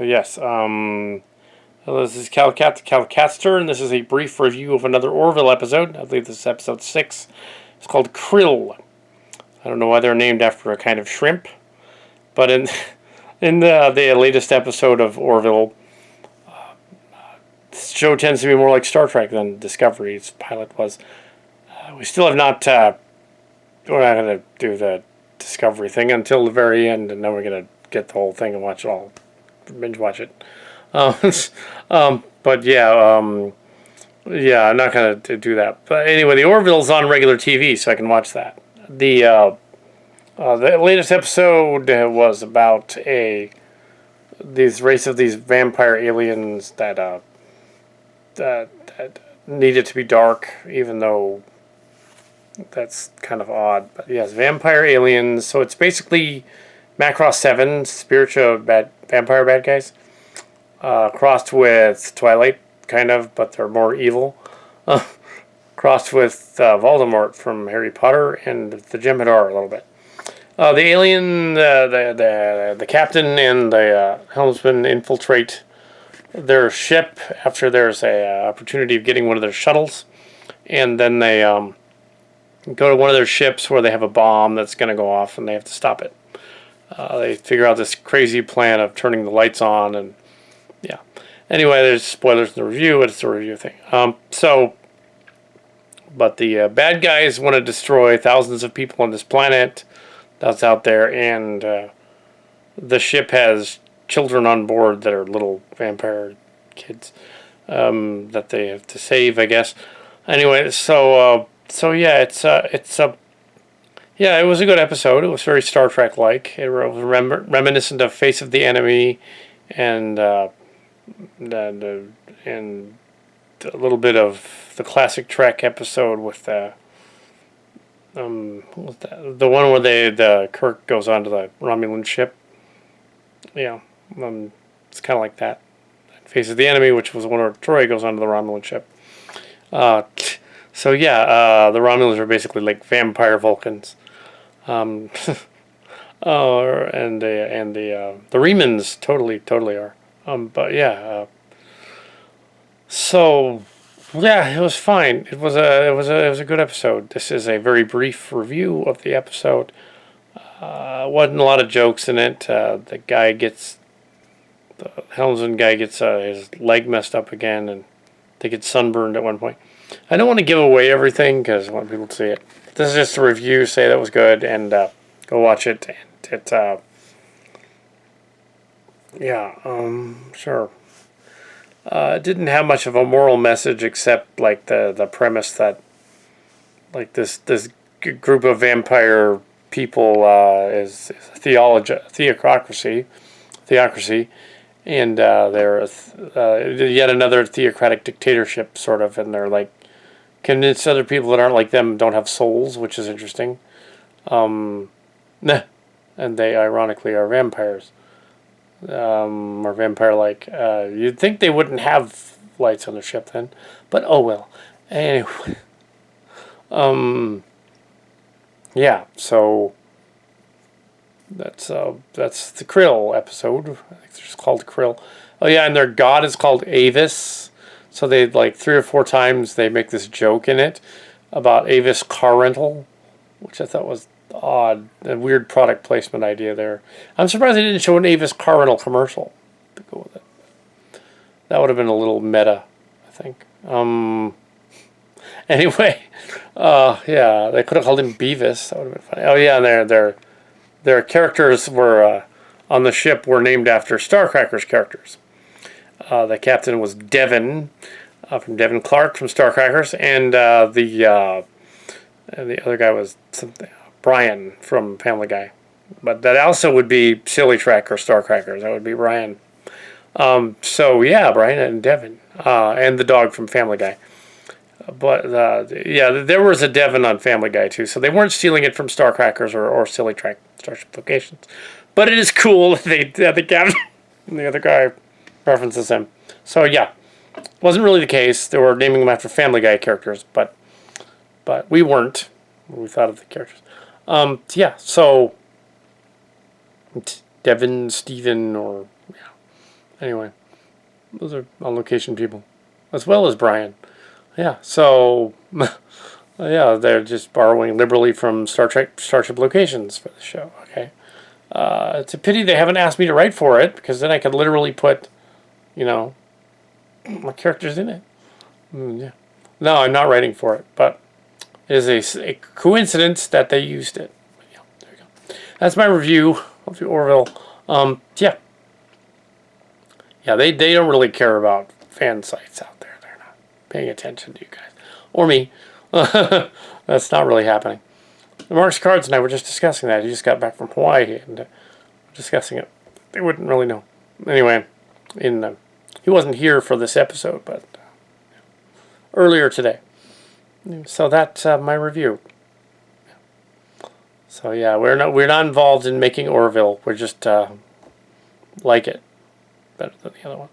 So yes, this is Kal Kat, the Kal Katster, and this is a brief review of another Orville episode. I believe this is episode 6. It's called Krill. I don't know why they're named after a kind of shrimp, but in the latest episode of Orville, this show tends to be more like Star Trek than Discovery's pilot was. We still have not. We're not going to do the Discovery thing until the very end, and then we're going to get the whole thing and watch it all, binge watch it. But yeah, yeah, I'm not going to do that. But anyway, the Orville's on regular TV, so I can watch that. The latest episode was about these race of these vampire aliens that needed to be dark, even though that's kind of odd. But yes, vampire aliens. So it's basically Macross 7, spiritual vampire bad guys, crossed with Twilight, kind of, but they're more evil. Crossed with Voldemort from Harry Potter and the Jem'Hadar a little bit. The alien, the captain and the helmsman infiltrate their ship after there's a opportunity of getting one of their shuttles, and then they go to one of their ships where they have a bomb that's going to go off, and they have to stop it. They figure out this crazy plan of turning the lights on, and yeah. Anyway, there's spoilers in the review. It's a review thing. But the bad guys want to destroy thousands of people on this planet that's out there, and the ship has children on board that are little vampire kids that they have to save, I guess. Anyway, so yeah, yeah, it was a good episode. It was very Star Trek like. It was reminiscent of Face of the Enemy, and a little bit of the classic Trek episode with what was that? The one where the Kirk goes onto the Romulan ship. Yeah, it's kind of like that. Face of the Enemy, which was one where Troy goes onto the Romulan ship. So yeah, the Romulans are basically like vampire Vulcans. And the Remans totally are. But yeah. So yeah, it was fine. It was a good episode. This is a very brief review of the episode. Wasn't a lot of jokes in it. The helmsman guy gets his leg messed up again, and they get sunburned at one point. I don't want to give away everything because I want people to see it. This is just a review. Say that was good, and go watch it. And sure. It didn't have much of a moral message except like the premise that like this group of vampire people is theocracy, and they're yet another theocratic dictatorship sort of, and they're like convince other people that aren't like them don't have souls, which is interesting. And they ironically are vampires. Or vampire-like. You'd think they wouldn't have lights on their ship then, but oh well. Anyway, yeah. So that's the Krill episode. I think it's just called Krill. Oh yeah, and their god is called Avis. So they like 3 or 4 times they make this joke in it about Avis car rental, which I thought was odd, a weird product placement idea there. I'm surprised they didn't show an Avis car rental commercial to go with it. That would have been a little meta, I think. Anyway, yeah, they could have called him Beavis. That would have been funny. Oh yeah, and their characters were on the ship were named after Starcrackers characters. The captain was Devin from Devin Clark from Starcrackers, and the other guy was something. Brian from Family Guy. But that also would be Silly Track or Starcrackers. That would be Brian. So yeah, Brian and Devin. And the dog from Family Guy. But yeah, there was a Devin on Family Guy too. So they weren't stealing it from Starcrackers or Silly Track Starship Locations. But it is cool that the captain and the other guy references him. So yeah, wasn't really the case. They were naming them after Family Guy characters, but we weren't. We thought of the characters. Yeah, so Devin, Steven, or yeah. Anyway, those are on location people, as well as Brian. Yeah, so yeah, they're just borrowing liberally from Starship locations for the show. Okay, it's a pity they haven't asked me to write for it, because then I could literally put, you know, my characters in it. Yeah. No, I'm not writing for it, but it is a coincidence that they used it. Yeah, there you go. That's my review of the Orville. Yeah. Yeah, they don't really care about fan sites out there. They're not paying attention to you guys. Or me. That's not really happening. Mark's Cards and I were just discussing that. He just got back from Hawaii and discussing it. They wouldn't really know. Anyway, he wasn't here for this episode, but earlier today. So that's my review. So yeah, we're not involved in making Orville. We're just like it better than the other one.